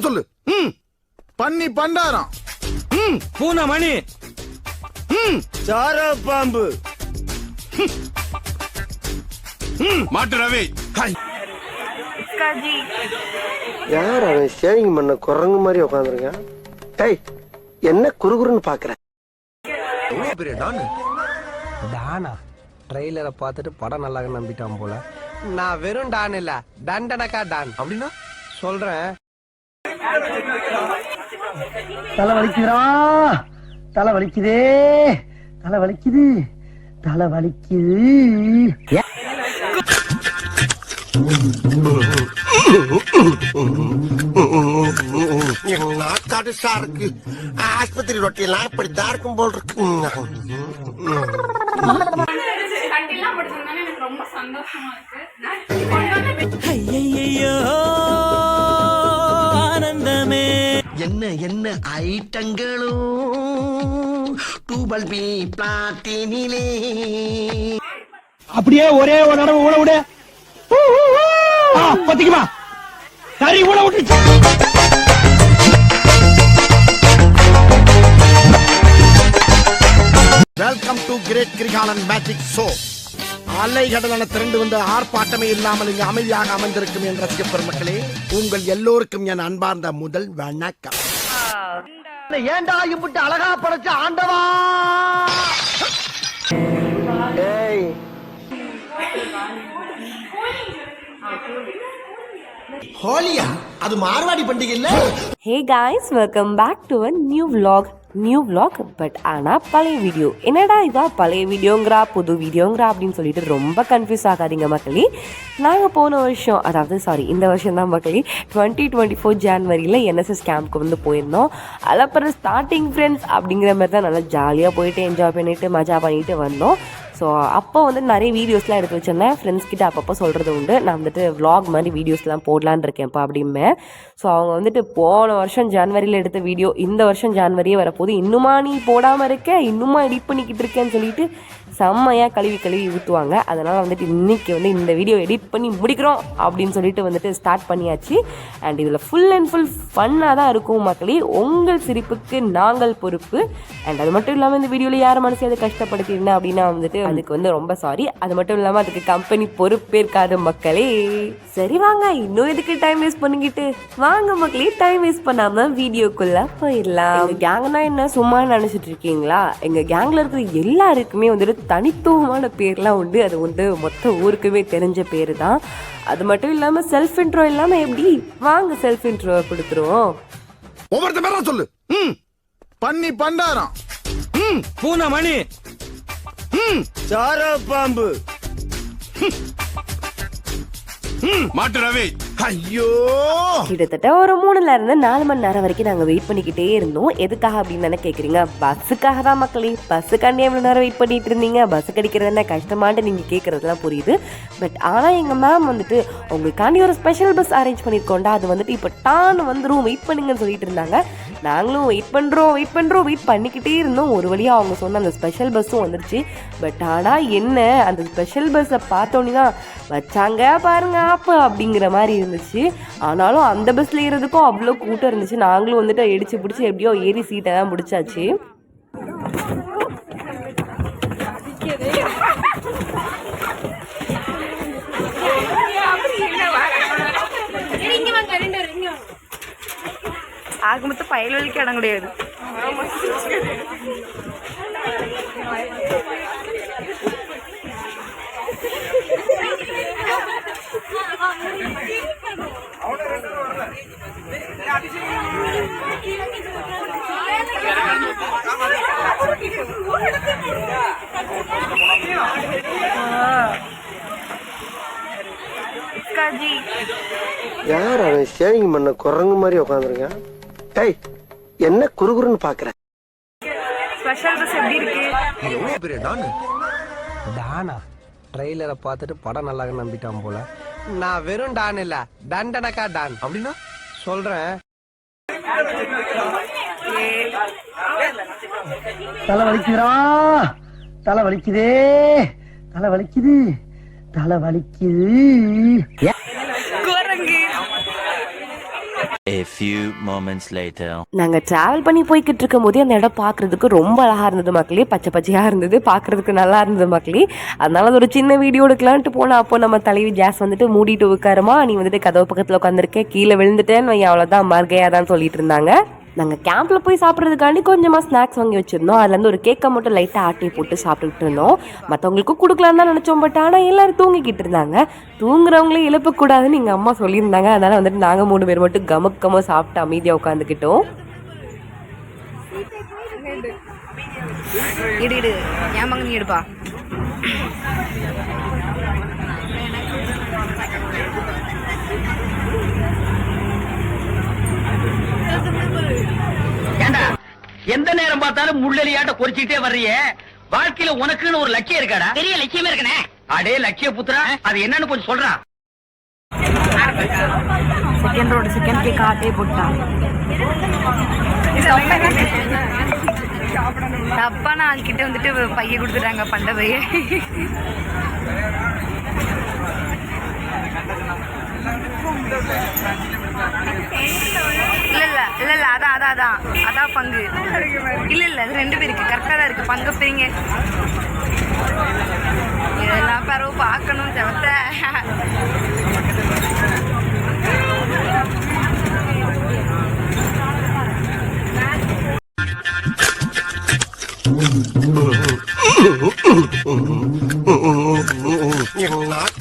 சொல்லு. பண்ணி பண்டாரம். பூனை மணி. சார பாம்பு. மாட்டு ரவி. யார் அவன் ஷேவிங் பண்ண குரங்கு மாதிரி உட்காந்துருக்கான்? டேய், என்ன குறுகுறுன்னு பாக்குற? டானா ட்ரெய்லரை பார்த்துட்டு படம் நல்லா நம்பிட்டான் போல. நான் வெறும் டான் இல்ல, டண்டனக்கா டான். அப்படின்னா சொல்றேன். தலை வலிக்குதுடா, தலை வலிக்குதே, தலை வலிக்குது, தலை வலிக்குது. கடுசா இருக்கு. ஆஸ்பத்திரி ரொட்டியெல்லாம் இப்படித்தான் இருக்கும் போல் இருக்கு. ஆனந்தமே என்ன என்ன ஐட்டங்களும் டூபல் பி பிளாட்டினிலே. அப்படியே ஒரே ஒரு தடவை ஊழ விடு. பத்திக்குமா சரி ஊழ விட்டுச்சு. Welcome to great Kirikalan magic show. அலைகடலான திரண்டு வந்து ஆர்ப்பாட்டமே இல்லாமல் இங்கு அமைதியாக அமைந்திருக்கும் என் ரசிக பெருமக்களே, உங்கள் எல்லோருக்கும் என் அன்பார்ந்த முதல் வணக்கம். ஏண்டா இம்புட்டு அழகா படைச்ச ஆண்டவா. ஏய், ஹோலியா? அது மார்வாடி பண்டிகை இல்ல? Hey guys, welcome back to a new vlog but ஆனால் பழைய வீடியோ. என்னடா இதா பழைய வீடியோங்கிறா புது வீடியோங்கிறா அப்படின்னு சொல்லிட்டு ரொம்ப கன்ஃபியூஸ் ஆகாதீங்க மக்களே. நாங்கள் போன வருஷம், அதாவது இந்த வருஷம் தான் மக்களே, 2024 ஜான்வரியில் என்எஸ்எஸ் கேம்ப்க்கு வந்து போயிருந்தோம். அப்புறம் ஸ்டார்டிங் ஃப்ரெண்ட்ஸ் அப்படிங்கிற மாதிரி தான் நல்லா ஜாலியாக போயிட்டு என்ஜாய் பண்ணிவிட்டு மஜா பண்ணிட்டு வந்தோம். ஸோ அப்போ வந்து நிறைய வீடியோஸ்லாம் எடுத்து வச்சிருந்தேன். ஃப்ரெண்ட்ஸ் கிட்ட அப்பப்போ சொல்கிறது உண்டு, நான் வந்துட்டு vlog மாதிரி வீடியோஸ்லாம் போடலான்னு இருக்கேன்ப்பா அப்படிமே. ஸோ அவங்க வந்துட்டு போன வருஷம் ஜான்வரியில் எடுத்த வீடியோ இந்த வருஷம் ஜான்வரியே வரப்போது, இன்னுமா நீ போடாமல் இருக்க, இன்னுமா எடிட் பண்ணிக்கிட்டு இருக்கேன்னு சொல்லிட்டு செம்மையாக கழுவி ஊற்றுவாங்க. அதனால் வந்துட்டு இன்றைக்கி வந்து இந்த வீடியோ எடிட் பண்ணி முடிக்கிறோம் அப்படின்னு சொல்லிட்டு வந்துட்டு ஸ்டார்ட் பண்ணியாச்சு. அண்ட் இதில் ஃபுல் அண்ட் ஃபுல் ஃபன்னாக தான் இருக்கும் மக்களே. உங்கள் சிரிப்புக்கு நாங்கள் பொறுப்பு. அண்ட் அது மட்டும் இல்லாமல் இந்த வீடியோவில் யார் மனசையாவது கஷ்டப்படுத்திருந்தேன் அப்படின்னா வந்துட்டு அதுக்கு வந்து ரொம்ப சாரி. அது மட்டும் இல்லாமல் அதுக்கு கம்பெனி பொறுப்பேற்காத மக்களே. சரி வாங்க, இன்னும் எதுக்கு டைம் வேஸ்ட் பண்ணிக்கிட்டு, வாங்க மக்களே டைம் வேஸ்ட் பண்ணாமல் வீடியோக்குள்ளே போயிடலாம். எங்கள் கேங்னா என்ன சும்மா நினச்சிட்டு இருக்கீங்களா? எங்கள் கேங்கில் இருக்கிற எல்லாருக்குமே வந்துட்டு தனித்துவமான பேர்லாம் உண்டு. அது வந்து மொத்த ஊருக்குமே தெரிஞ்ச பேர் தான். அது மட்டும் இல்லாமல் செல்ஃப் இன்ட்ரோ இல்லாமல் எப்படி, வாங்க செல்ஃப் இன்ட்ரோ கொடுத்துருவோம். ஒவ்வொருத்த பேரா சொல்லு. பண்ணி பண்டாரம். பூனை மணி. சார பாம்பு. மாட்டு ரவி. ஐயோ, கிட்டத்தட்ட ஒரு 3ல இருந்து 4 மணி நேரம் வரைக்கும் நாங்கள் வெயிட் பண்ணிக்கிட்டே இருந்தோம். எதுக்காக அப்படின்னு தானே கேட்குறீங்க? பஸ்ஸுக்காக தான் மக்களே. பஸ்ஸுக்காண்டி எவ்வளோ நேரம் வெயிட் பண்ணிட்டு இருந்தீங்க? பஸ்ஸு கிடைக்கிறது என்ன கஷ்டமாட்டு நீங்கள் கேட்குறதுலாம் புரியுது. பட் ஆனால் எங்கள் மேம் வந்துட்டு உங்களுக்காண்டி ஒரு ஸ்பெஷல் பஸ் அரேஞ்ச் பண்ணியிருக்கோண்டா, அது வந்துட்டு இப்போ டான்னு வந்துடும், வெயிட் பண்ணுங்கன்னு சொல்லிட்டு இருந்தாங்க. நாங்களும் வெயிட் பண்ணுறோம் பண்ணிக்கிட்டே இருந்தோம். ஒரு வழியாக அவங்க சொன்ன அந்த ஸ்பெஷல் பஸ்ஸும் வந்துருச்சு. பட் ஆனால் என்ன, அந்த ஸ்பெஷல் பஸ்ஸை பார்த்தோன்னே தான் வச்சாங்க பாருங்க ஆப்பு அப்படிங்கிற மாதிரி இருந்துச்சு. ஆனாலும் அந்த பஸ்ஸில் ஏறதுக்கும் அவ்வளோ கூட்டம் இருந்துச்சு. நாங்களும் வந்துட்டு அடிச்சு பிடிச்சி எப்படியோ ஏறி சீட்டை தான் பிடிச்சாச்சு. ஆக மொத்தம் பயல்வழிக்கு இடம் கிடையாது. யார் அவன் ஷேவிங் பண்ண குரங்கு மாதிரி உட்காந்துருக்கான்? டேய், என்ன குறுகுறுன்னு பாக்குற? ஸ்பெஷல் பஸ் எப்படி இருக்கு? டானா ட்ரெய்லரை பார்த்துட்டு படம் நல்லா நம்பிட்டான் போல. நான் வெறும் டான் இல்ல, டண்டனக்கா டான். அப்படின்னா சொல்றேன். தலை வலிக்குதுடா, தலை வலிக்குதே, தலை வலிக்குது, தலை வலிக்குது. A few moments later. நாங்கள் ட்ராவல் பண்ணி போய்கிட்டு இருக்கும் போதே அந்த இடம் பார்க்குறதுக்கு ரொம்ப அழகாக இருந்தது மக்களே. பச்சை பச்சையாக இருந்தது, பார்க்குறதுக்கு நல்லா இருந்தது மக்களே. அதனால அது ஒரு சின்ன வீடியோ எடுக்கலான்ட்டு போனால் அப்போ நம்ம தலைவி ஜாஸ் வந்துட்டு மூடிட்டு உட்காருமா, நீ வந்துட்டு கதவு பக்கத்தில் உட்காந்துருக்கேன், கீழே விழுந்துட்டேன்னு அவ்வளோதான் மர்கையாதான் சொல்லிட்டு இருந்தாங்க. நாங்கள் கேம்பில் போய் சாப்பிட்றதுக்காண்டி கொஞ்சமாக ஸ்நாக்ஸ் வாங்கி வச்சுருந்தோம். அதுலேருந்து ஒரு கேக்கை மட்டும் லைட்டாக ஆட்டி போட்டு சாப்பிட்டுக்கிட்டு இருந்தோம். மற்றவங்களுக்கும் கொடுக்கலான்னு தான் நினச்சோம், பட் ஆனால் எல்லோரும் தூங்கிக்கிட்டு இருந்தாங்க. தூங்குறவங்களே எழுப்பக்கூடாதுன்னு எங்கள் அம்மா சொல்லியிருந்தாங்க. அதனால் வந்துட்டு நாங்கள் 3 பேர் மட்டும் கமக்கமாக சாப்பிட்டு அமைதியாக உட்காந்துக்கிட்டோம். இடு என் மகன் நீ எடுப்பா. ஏண்டா எந்த நேரம் பார்த்தாலும் முள்ளெலியாட்ட குறிச்சிட்டே வர்றியே, வாழ்க்கையில உனக்குன்னு ஒரு லட்சியம் இருக்காடா? பெரிய லட்சியமே இருக்கனே. அடே லட்சிய புத்திரா, அது என்னன்னு கொஞ்சம் சொல்றா. செகண்ட் ரோடு செகண்ட் கேக் ஆட்டே போட்டான். தப்பான ஆள்கிட்ட வந்துட்டு பைய கொடுத்துட்டாங்க, பண்ட பைய. இல்ல அதான் பங்கு. இல்ல அது 2 பேருக்கு கரெக்டா தான் இருக்கு. பங்கு பிரிங்க. இதெல்லாம் பரவ பார்க்கணும் செவத்த.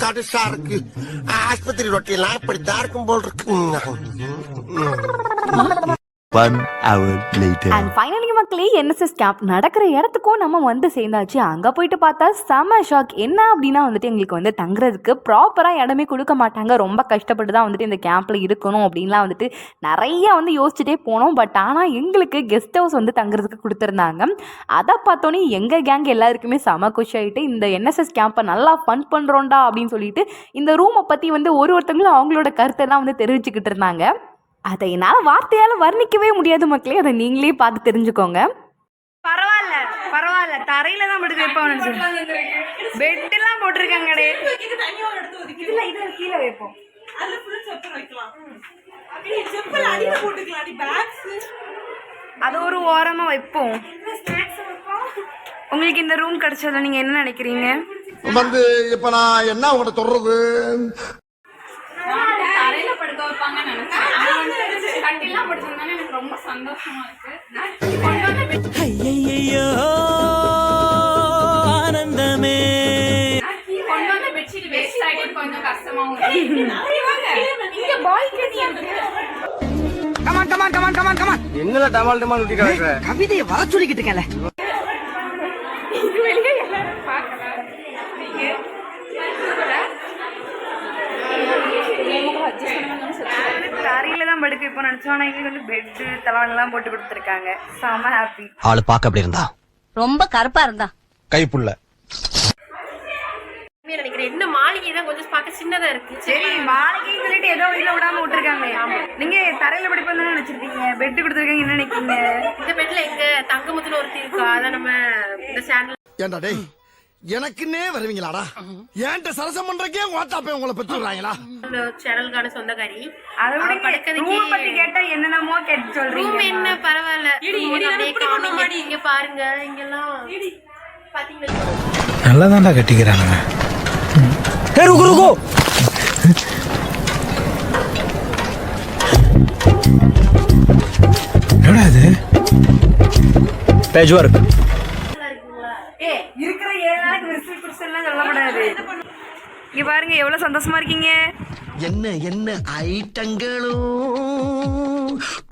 கடுசா இருக்கு. ஆஸ்பத்திரி ரொட்டி எல்லாம் இப்படித்தான் இருக்கும் போல் இருக்கு. 1 hour later. அண்ட் ஃபைனலி மக்களே, என்எஸ்எஸ் கேம்ப் நடக்கிற இடத்துக்கும் நம்ம வந்து சேர்ந்தாச்சு. அங்கே போயிட்டு பார்த்தா செம ஷாக். என்ன அப்படின்னா வந்துட்டு எங்களுக்கு வந்து தங்குறதுக்கு ப்ராப்பராக இடமே கொடுக்க மாட்டாங்க. ரொம்ப கஷ்டப்பட்டு தான் வந்துட்டு இந்த கேம்பில் இருக்கணும் அப்படின்லாம் வந்துட்டு நிறைய வந்து யோசிச்சுட்டே போனோம். பட் ஆனால் எங்களுக்கு கெஸ்ட் ஹவுஸ் வந்து தங்குறதுக்கு கொடுத்துருந்தாங்க. அதை பார்த்தோன்னே எங்கள் கேங் எல்லாருக்குமே செம குஷி ஆகிட்டு, இந்த என்எஸ்எஸ் கேம்பை நல்லா ஃபன் பண்ணுறோண்டா அப்படின்னு சொல்லிட்டு இந்த ரூமை பற்றி வந்து ஒருத்தங்களும் அவங்களோட கருத்தெல்லாம் வந்து தெரிவிச்சுக்கிட்டு இருந்தாங்க. அதை என்னால் வார்த்தையால் வர்ணிக்கவே முடியாது மக்களே, அதை நீங்களே பார்த்து தெரிஞ்சுக்கோங்க. பரவாயில்ல தரையில தான் படுத்து வைப்போம். பெட் எல்லாம் போட்டிருக்காங்க. கீழே வைப்போம். அது ஒரு ஓரமா வைப்போம். உங்களுக்கு இந்த ரூம் கிடைச்சதுல நீங்க என்ன நினைக்கிறீங்க? வந்து இப்ப நான் என்ன உங்கள்ட்ட சொல்றது? தரையில படுக்க வைப்பாங்க நினைச்சேன். கட்டிலாம் படுத்திருந்தாங்க. எனக்கு ரொம்ப சந்தோஷமா இருக்கு. ஐயையோ ஆனந்தமே. கொண்டு வந்த பெட்ஷீட் வேஸ்ட் ஆயிட்டு கொஞ்சம் கஷ்டமாவும் இங்க பால்கனி இருக்கு. கமான் என்னல டமால் டமால் ஊட்டி கிடக்குற? கவிதையை வர சொல்லிக்கிட்டு இருக்கல. வெளியே எல்லாரும் பார்க்கலாம். தரையில தான் படுக்க இப்போ நினைச்சோம். ஆனா இங்க வந்து பெட்டு தலைவலாம் போட்டு கொடுத்துருக்காங்க. செம ஹாப்பி. ஆளு பாக்க அப்படி இருந்தா, ரொம்ப கருப்பா இருந்தா கைப்புள்ள நினைக்கிறேன். என்ன மாளிகை தான் கொஞ்சம் பார்க்க சின்னதா இருக்கு. சரி மாளிகைன்னு சொல்லிட்டு ஏதோ வீட்டுல விடாம விட்டுருக்காங்க. நீங்க தரையில படுப்பேன்னு நினைச்சிருக்கீங்க. பெட் கொடுத்துருக்காங்க. என்ன நினைக்கிறீங்க? இந்த பெட்ல எங்க தங்கமுத்துல ஒருத்தி இருக்கா, அதான் நம்ம இந்த சேனல். ஏண்டா டேய், எனக்குன்னே வருவீங்களாடா? ஏன்ட்ட சரசம் பண்றக்கே வாட்டாப்பே உங்களை பெற்றுறாங்களா? சேனலுக்கான சொந்தக்காரி. அதை விட ரூம் பத்தி கேட்டா என்னென்னமோ கேட்டு சொல்றீங்க. ரூம் என்ன பரவாயில்ல. இங்க பாருங்க, இங்கெல்லாம் பாத்தீங்களா நல்லாதான்டா கட்டிக்கிறானுங்க. என்னடா இது? Page work. இருக்கிற 7 நாளைக்கு விசில் குடிச்செல்லாம் சொல்லக்கூடாது. இங்க பாருங்க எவ்வளவு சந்தோஷமா இருக்கீங்க. என்ன ஐட்டங்களும்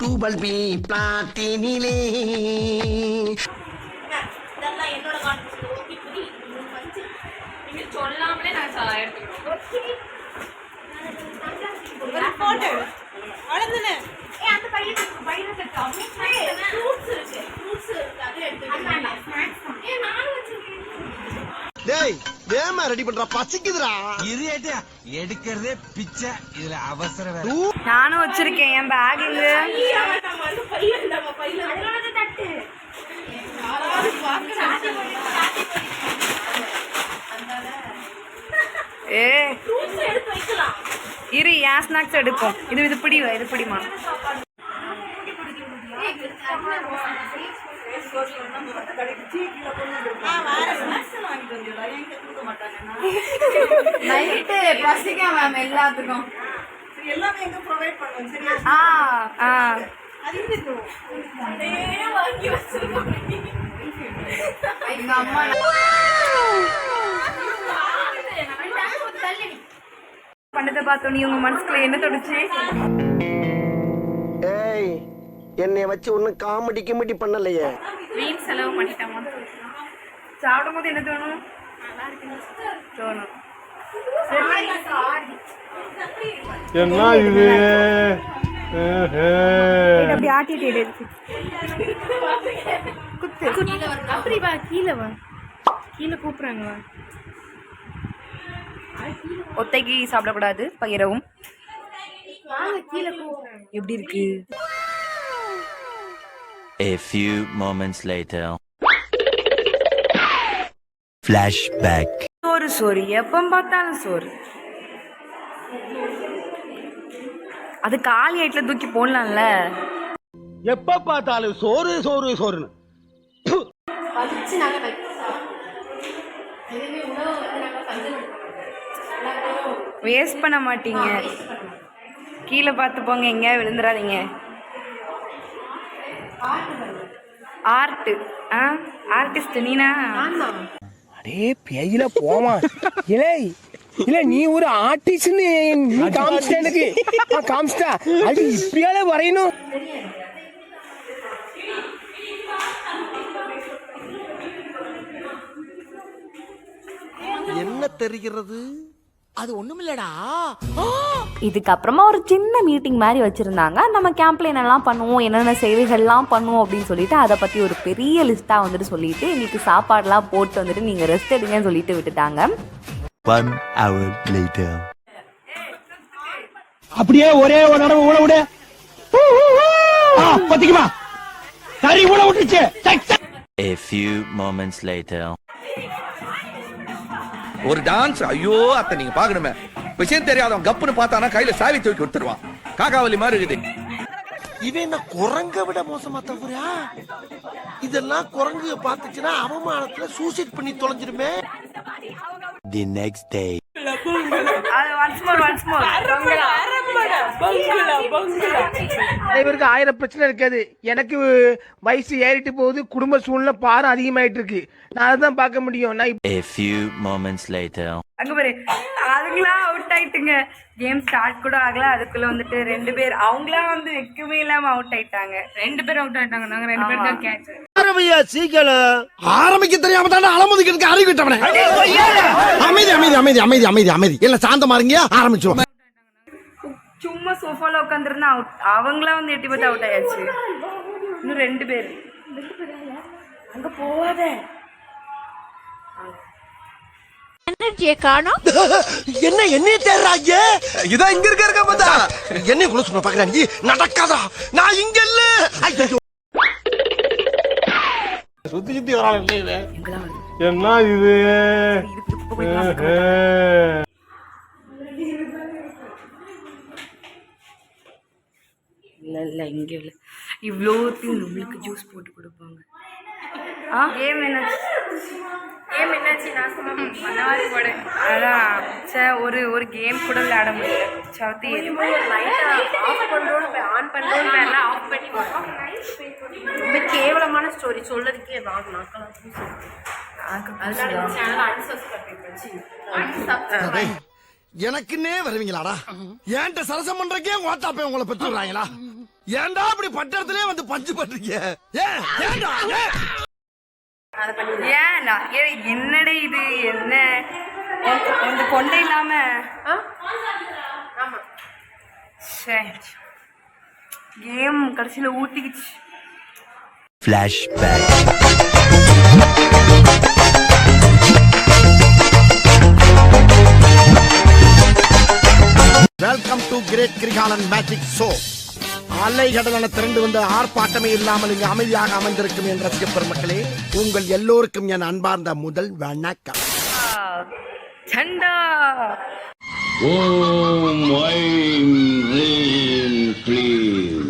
டூபல் பி பிளாட்டினிலே. சொல்லாமலே நாங்க எடுத்துக்கிறோம். டேய் வேமா ரெடி பண்றா, பசிக்குதுடா. எடுக்கிறதே பிச்சை, இதுல அவசர வேலை. நானும் வச்சிருக்கேன் என் பேக். இரு ஸ்நாக்ஸ் எடுக்கும். இது பிடிமா. நைட்டு பசிக்க மேம் எல்லாத்துக்கும். எல்லாமே எங்க ப்ரொவைட் பண்ணுவோம். சரியா? எங்க அம்மா பண்ணதை பார்த்தோன்னே உங்க மனசுக்குள்ள என்ன தோணுச்சு? ஏய், என்னைய வச்சு ஒன்னும் காமெடி கிமெடி பண்ணலையே. வீண் செலவு பண்ணிட்டோமா? சாப்பிடும் போது என்ன தோணும்? தோணும். என்ன இது? அப்படி ஆட்டிட்டு அப்படி வா, கீழே வா, கீழே கூப்பிடுறாங்க. வா, ஒத்தைக்கு சாப்பிடக்கூடாது பயிரவும். எப்படி இருக்கு? A few moments later. Flashback. சோறு எப்ப பார்த்தாலும் சோறு. அது காலி ஆயிட்டுல தூக்கி போடலாம்ல. எப்ப பார்த்தாலும் சோறுன்னு. வேஸ்ட் பண்ண மாட்டீங்க. கீழே பார்த்து போங்க, எங்கேயா விழுந்துடாதீங்க. ஆர்டிஸ்ட் நீனா? அடே பேயில போமா. இல்ல நீ ஒரு ஆர்டிஸ்ட்னு நீ காமிச்சிட்ட எனக்கு. காமிச்சிட்டா அது இப்படியால வரையணும். என்ன தெரிகிறது? அது ஒண்ணுமில்லடா. இதுக்கப்புறமா ஒரு சின்ன மீட்டிங் மாதிரி வச்சுருந்தாங்க. நம்ம கேம்ப்ல என்னெல்லாம் பண்ணுவோம், என்னென்ன சேவைகள்லாம் பண்ணுவோம் அப்படின்னு சொல்லிட்டு அதை பற்றி ஒரு பெரிய லிஸ்ட்டாக வந்துட்டு சொல்லிட்டு எங்களுக்கு சாப்பாடெலாம் போட்டு வந்துட்டு நீங்கள் ரெஸ்ட் எடுங்கன்னு சொல்லிட்டு விட்டுட்டாங்க. 1 hour later. அப்படியே ஒரே ஒரு தடவை ஊழ விடு. பத்திக்குமா சரி ஊழ விட்டுச்சு. A few moments later. ஒரு டான்ஸ். ஐயோ அத்தை நீங்க பாக்கணுமே. விஷயம் தெரியாதவன் கப்புன்னு பார்த்தானா கையில சாவி தூக்கி கொடுத்துருவான். காக்காவலி மாதிரி இருக்குது. இவன் என்ன குரங்க விட மோசமா தவிரா? இதெல்லாம் குரங்கு பார்த்துச்சுன்னா அவமானத்துல சூசைட் பண்ணி தொலைஞ்சிருமே. The next day. இவருக்கு 1000 பிரச்சனை இருக்காது. எனக்கு வயசு ஏறிட்டு போகுது, குடும்ப சூழ்நிலை பாரம் அதிகமாயிட்டு இருக்கு. நான் அதான் பார்க்க முடியும். A few moments later. அங்க பாரு, அதுங்களா அவுட் ஆயிட்டுங்க. கேம் ஸ்டார்ட் கூட ஆகல, அதுக்குள்ள வந்துட்டு 2 பேர் அவங்களா வந்து வைக்கவே இல்லாம அவுட் ஆயிட்டாங்க. 2 பேர் அவுட் ஆயிட்டாங்க. நாங்க 2 பேர் தான் கேட்ச். ஆரம்பிக்க தெரியாம தானே அலமுதிக்கிறதுக்கு அறிவிட்டவனே. அமைதி எல்லாம் சாந்தமா இருங்க, ஆரம்பிச்சுவோம். சும்மா சோஃபால உட்காந்துருந்தா அவுட். அவங்களா வந்து எட்டி பார்த்து அவுட் ஆயாச்சு. இன்னும் 2 பேர். அங்க போவாத. என்னைய தேடுறாங்க. இதான் இங்க இருக்க பார்த்தா என்ன குள்ள சொன்ன பாக்குறாங்க. நடக்காதா? நான் இங்க இல்ல. சுத்தி வராங்க. என்ன இது? இல்ல இங்க இல்ல. இவ்வளோ நம்மளுக்கு ஜூஸ் போட்டு கொடுப்பாங்க. கேம் என்னாச்சு? நான் சொன்னவாரி போட அதான் ஒரு கேம் கூட விளையாட முடியல. சவுத்தி ஆஃப் பண்ணுறோன்னு ஆன் பண்ணுறோன்னு பேர்லாம் ஆஃப் பண்ணி ரொம்ப கேவலமான ஸ்டோரி சொல்லதுக்கே ஏதாவது எனக்குன்னே வருவீங்களாடா? ஏன்ட்ட சரசம் பண்றக்கே ஓட்டாப்பே உங்களை பெற்றுறாங்களா? ஏன்டா அப்படி பட்டத்திலே வந்து பஞ்சு பண்றீங்க? என்னடே இது? என்ன இந்த கொண்டை இல்லாம கேம் கடைசியில ஊட்டிக்கிச்சு. Flashback. Welcome to great Kirikalan magic show. அலைகடலான திரண்டு வந்து ஆர்ப்பாட்டமே இல்லாமல் இங்கு அமைதியாக அமைந்திருக்கும் என் ரசிக பெருமக்களே, உங்கள் எல்லோருக்கும் என் அன்பார்ந்த முதல் வணக்கம். சண்டா ஓம் ஐம் ரீம் க்ளீம்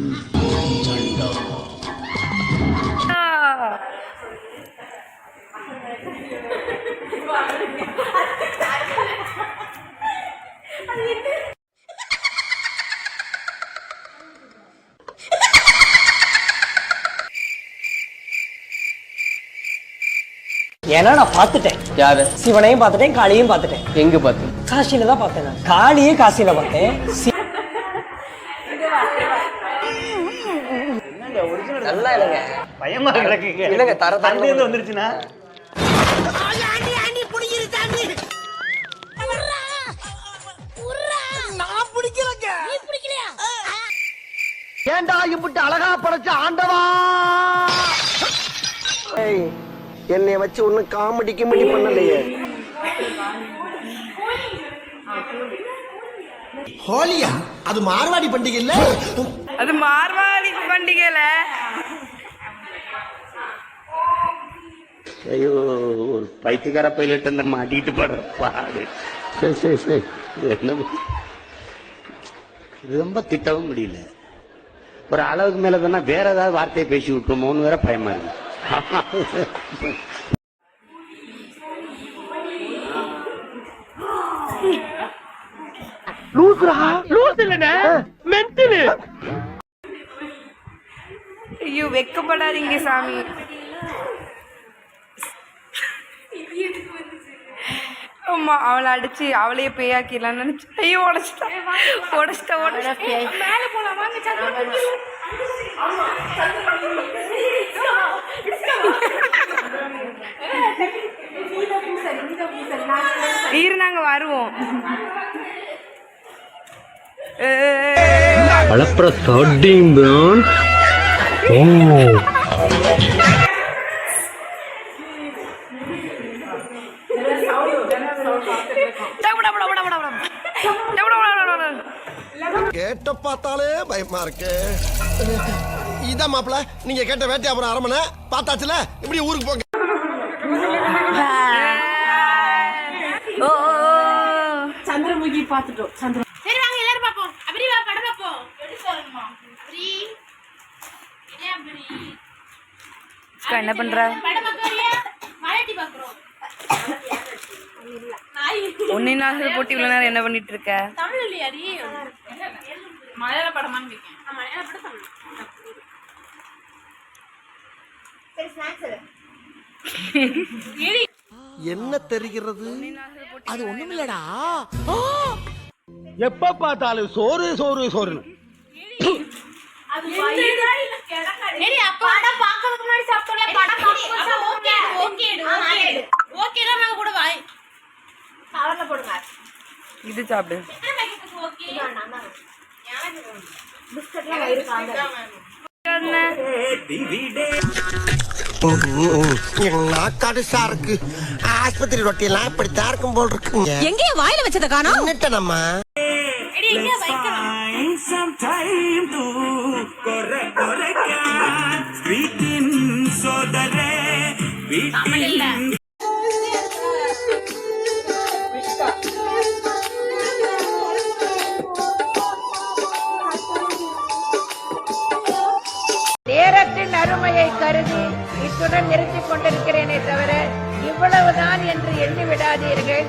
ஏன்னா நான் பார்த்துட்டேன். யாரு? சிவனையும் பார்த்துட்டேன், காளியும் பார்த்துட்டேன். எங்க பார்த்தேன்? காசியில தான் பார்த்தேன். நான் காளியே காசியில பார்த்தேன். நல்லா இல்லைங்க, பயமா கிடக்குங்க. இல்லைங்க, தர தந்து வந்துருச்சுன்னா ஏண்டா இப்படி அழகா படைச்ச ஆண்டவா, என்னைய வச்சு ஒன்னும் காமெடி கிமெடி பண்ணலையே. ஹோலியா? அது மார்வாடி பண்டிகை இல்ல? அது மார்வாடி பண்டிகைல. ஐயோ, ஒரு பைத்தியக்கார பைலட் அந்த மாட்டிட்டு படுற பாடு. சரி சரி சரி, என்ன ரொம்ப திட்டவும் முடியல. ஒரு அளவுக்கு மேல தானே வேற ஏதாவது வார்த்தையை பேசி விட்டுருமோன்னு வேற பயமா இருக்கு. ஐயோ, வெக்கப்படாதீங்க சாமி. ஆமா, அவளை அடிச்சு அவளையே பேயாக்கிடலாம்னு நினைச்சு. ஐயோ, உடச்சிட்டா. மேல போலாம் வாங்க. நாங்க வருவோம். கேட்ட பார்த்தாலே பயமா இருக்கு. இதான் மாப்பிள, நீங்க கேட்ட வேட்டையாபுரம் அரமனை பார்த்தாச்சுல, இப்படி ஊருக்கு போங்க. சந்திரமுகி பாத்துட்டோம். சரி வாங்க எல்லாரும் பாப்போம். அப்படி வா, படம் பாப்போம். எப்படி சொல்லணுமா? என்ன பண்ற? படம் பாக்கறியா? மலைட்டி பாக்குறோம். ஒண்ணே நாள் போட்டி இவ்வளவு நேரம் என்ன பண்ணிட்டு இருக்க? தமிழ் இல்லையாடி? மலையாள படமான்னு கேக்கேன். மலையாள படம் தமிழ். சரி ஸ்நாக்ஸ் எடு. என்ன தெரிகிறது? அது ஒண்ணுமில்லடா. எப்ப பார்த்தாலும் சோறு சோறு சோறு. அது வயிறால கிடக்காது. ஏடி அப்ப படம் பார்க்கிறதுக்கு முன்னாடி சாப்பிட்டோம்ல, படம் பார்க்கும்போது ஓகே ஓகே தான் நாங்க கூட வாய் கவர்ல போடுங்க. இது சாப்பிடு. ஓகே நான் பிஸ்கட்ல வயிறு காந்தா. கடுசா இருக்கு. ஆஸ்பத்திரி ரொட்டி எல்லாம் இப்படித்தான் இருக்கும் போல் இருக்குங்க. எங்க வாயில வச்சத காணோம்? என்னட்டனம்மா? எடி எங்க வைக்கலாம்? நேரத்தின் அருமையை கருதி இத்துடன் நிறுத்திக் கொண்டிருக்கிறேனே தவிர இவ்வளவுதான் என்று எண்ணி விடாதீர்கள்.